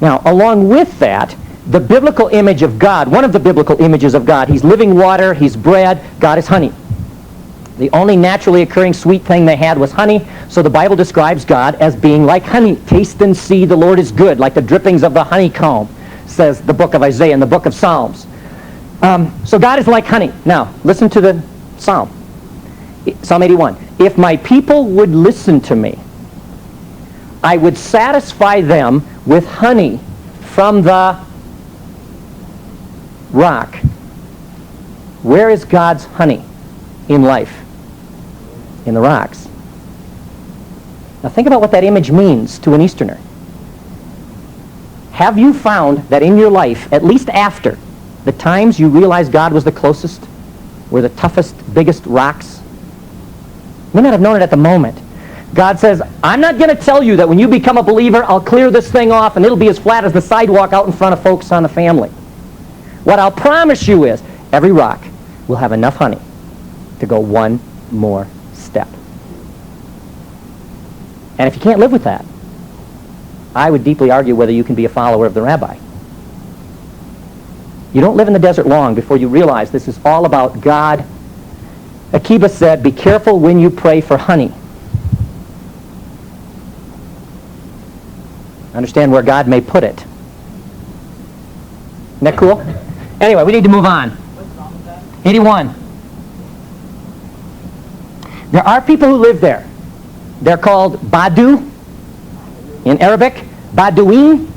Now, along with that, the biblical image of God, one of the biblical images of God, he's living water, he's bread, God is honey. The only naturally occurring sweet thing they had was honey, so the Bible describes God as being like honey. Taste and see the Lord is good, like the drippings of the honeycomb, says the book of Isaiah and the book of Psalms. So God is like honey. Now, listen to the Psalm. Psalm 81. If my people would listen to me, I would satisfy them with honey from the rock. Where is God's honey in life? In the rocks. Now think about what that image means to an Easterner. Have you found that in your life, at least after the times you realized God was the closest, were the toughest, biggest rocks? You may not have known it at the moment. God says, I'm not going to tell you that when you become a believer, I'll clear this thing off and it'll be as flat as the sidewalk out in front of folks on the family. What I'll promise you is, every rock will have enough honey to go one more step. And if you can't live with that, I would deeply argue whether you can be a follower of the rabbi. You don't live in the desert long before you realize this is all about God. Akiba said, be careful when you pray for honey. Understand where God may put it. Isn't that cool? Anyway, we need to move on. 81. There are people who live there. They're called Badu in Arabic. Badouin.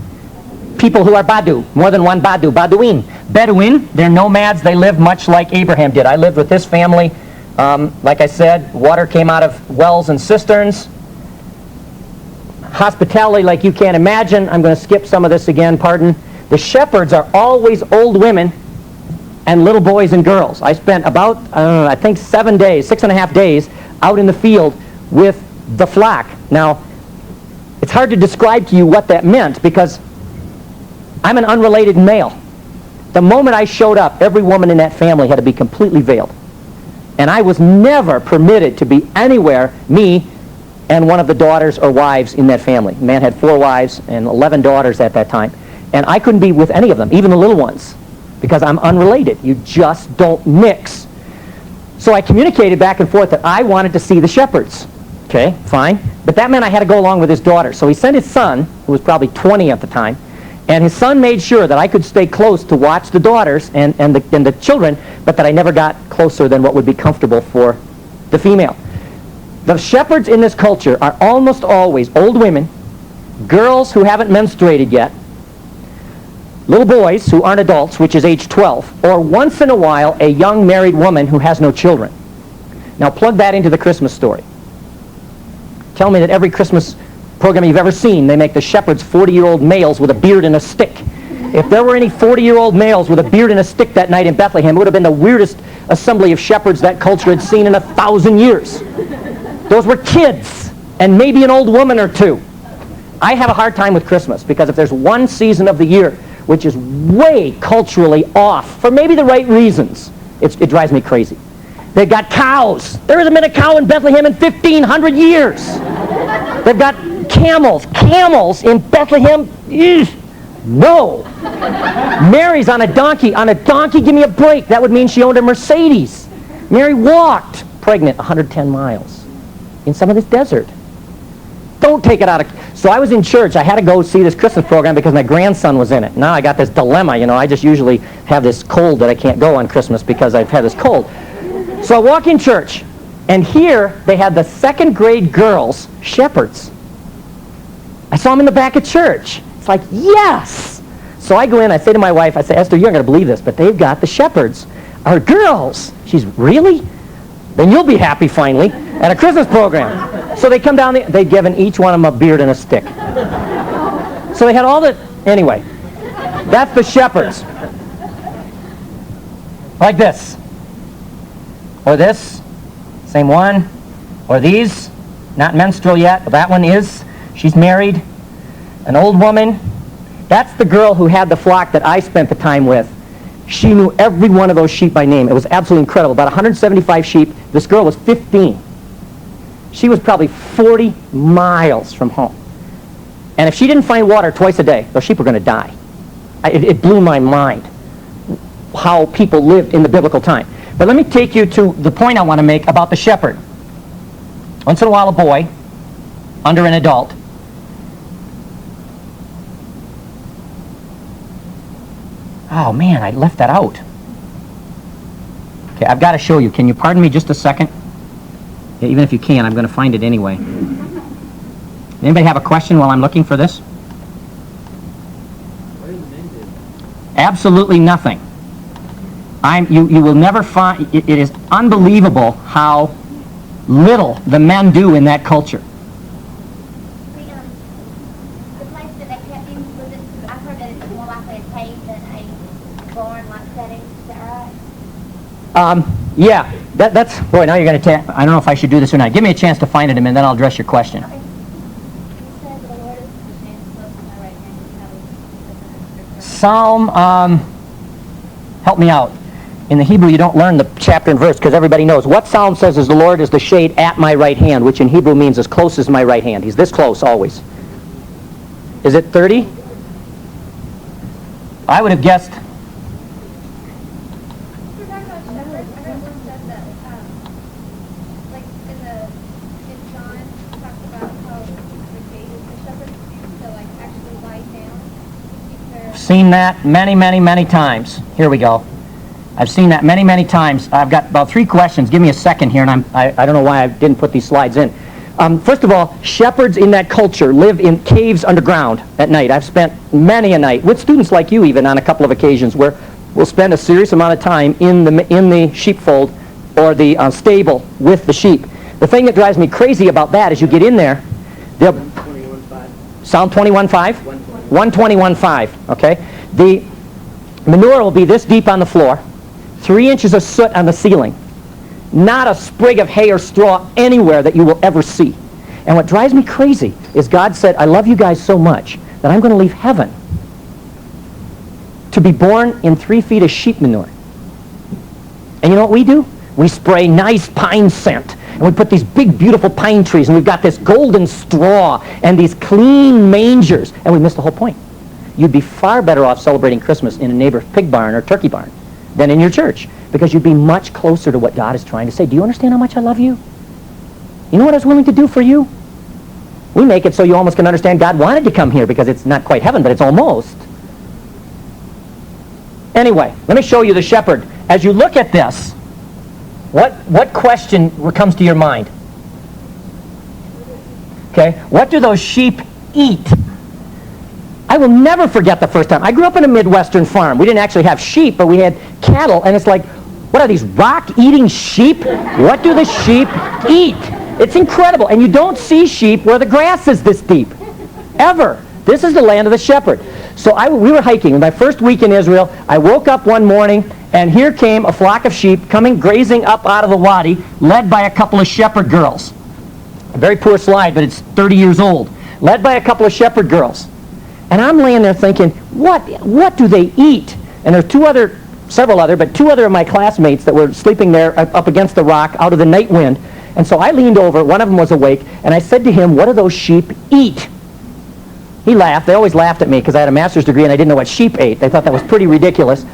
People who are Badu. More than one Badu. Badouin. Bedouin. They're nomads. They live much like Abraham did. I lived with his family. Like I said, water came out of wells and cisterns. Hospitality like you can't imagine. I'm going to skip some of this again, pardon. The shepherds are always old women and little boys and girls. I spent about, I think 7 days, 6.5 days out in the field with the flock. Now, it's hard to describe to you what that meant because I'm an unrelated male. The moment I showed up, every woman in that family had to be completely veiled. And I was never permitted to be anywhere, me and one of the daughters or wives in that family. The man had 4 wives and 11 daughters at that time. And I couldn't be with any of them, even the little ones, because I'm unrelated. You just don't mix. So I communicated back and forth that I wanted to see the shepherds. Okay, fine. But that meant I had to go along with his daughter. So he sent his son, who was probably 20 at the time, and his son made sure that I could stay close to watch the daughters and the children, but that I never got closer than what would be comfortable for the female. The shepherds in this culture are almost always old women, girls who haven't menstruated yet, little boys who aren't adults, which is age 12, or once in a while a young married woman who has no children. Now plug that into the Christmas story. Tell me that every Christmas program you've ever seen, they make the shepherds 40-year-old males with a beard and a stick. If there were any 40-year-old males with a beard and a stick that night in Bethlehem, it would have been the weirdest assembly of shepherds that culture had seen in 1,000 years. Those were kids, and maybe an old woman or two. I have a hard time with Christmas, because if there's one season of the year which is way culturally off, for maybe the right reasons, it drives me crazy. They've got cows. There hasn't been a cow in Bethlehem in 1,500 years. They've got camels. Camels in Bethlehem? Eesh. No. Mary's on a donkey. On a donkey, give me a break. That would mean she owned a Mercedes. Mary walked, pregnant, 110 miles in some of this desert. Don't take it out of... So I was in church. I had to go see this Christmas program because my grandson was in it. Now I got this dilemma. You know, I just usually have this cold that I can't go on Christmas because I've had this cold. So I walk in church, and here they had the second grade girls, shepherds. I saw them in the back of church. It's like, yes! So I go in, I say to my wife, I say, Esther, you're not going to believe this, but they've got the shepherds are girls. She's, really? Then you'll be happy finally at a Christmas program. So they come down, they'd given each one of them a beard and a stick. So they had all the, anyway, that's the shepherds. Like this. Or this, same one. Or these, not menstrual yet, but that one is. She's married, an old woman. That's the girl who had the flock that I spent the time with. She knew every one of those sheep by name. It was absolutely incredible. About 175 sheep. This girl was 15. She was probably 40 miles from home. And if she didn't find water twice a day, those sheep were going to die. It blew my mind how people lived in the biblical time. But let me take you to the point I want to make about the shepherd. Once in a while, a boy, under an adult, oh man, I left that out. Okay, I've got to show you. Can you pardon me just a second? Yeah, even if you can, I'm going to find it anyway. Anybody have a question while I'm looking for this? What are the men do? Absolutely nothing. You will never find, it is unbelievable how little the men do in that culture. The place that they kept in, I've heard that it's more likely a cave than a barn-like setting. Is that right? Yeah, that's, boy, now you're going to I don't know if I should do this or not. Give me a chance to find it a minute, then I'll address your question. Okay. You said the Lord is the hand close to my right hand. Psalm, help me out. In the Hebrew, you don't learn the chapter and verse because everybody knows. What Psalm says is the Lord is the shade at my right hand, which in Hebrew means as close as my right hand. He's this close always. Is it 30? I would have guessed. We're talking about shepherds. I heard one said that, like in John, it talks about how the shepherds used to like actually lie down to keep their. Seen that many, many, many times. Here we go. I've seen that many, many times. I've got about 3 questions. Give me a second here, and I don't know why I didn't put these slides in. First of all, shepherds in that culture live in caves underground at night. I've spent many a night with students like you even on a couple of occasions where we'll spend a serious amount of time in the sheepfold or the stable with the sheep. The thing that drives me crazy about that is you get in there, Psalm 21:5? 121:5, okay? The manure will be this deep on the floor, 3 inches of soot on the ceiling. Not a sprig of hay or straw anywhere that you will ever see. And what drives me crazy is God said, I love you guys so much that I'm going to leave heaven to be born in 3 feet of sheep manure. And you know what we do? We spray nice pine scent. And we put these big, beautiful pine trees, and we've got this golden straw and these clean mangers. And we missed the whole point. You'd be far better off celebrating Christmas in a neighbor's pig barn or turkey barn than in your church, because you'd be much closer to what God is trying to say. Do you understand how much I love you? You know what I was willing to do for you? We make it so you almost can understand God wanted to come here, because it's not quite heaven, but it's almost. Anyway, let me show you the shepherd. As you look at this, what question comes to your mind? Okay, what do those sheep eat? I will never forget the first time. I grew up in a Midwestern farm. We didn't actually have sheep, but we had cattle, and it's like, what are these rock-eating sheep? What do the sheep eat? It's incredible. And you don't see sheep where the grass is this deep, ever. This is the land of the shepherd. So we were hiking. My first week in Israel, I woke up one morning, and here came a flock of sheep coming grazing up out of the wadi, led by a couple of shepherd girls. A very poor slide, but it's 30 years old. Led by a couple of shepherd girls. And I'm laying there thinking, what do they eat? And there are several other of my classmates that were sleeping there up against the rock out of the night wind. And so I leaned over, one of them was awake, and I said to him, what do those sheep eat? He laughed. They always laughed at me because I had a master's degree and I didn't know what sheep ate. They thought that was pretty ridiculous.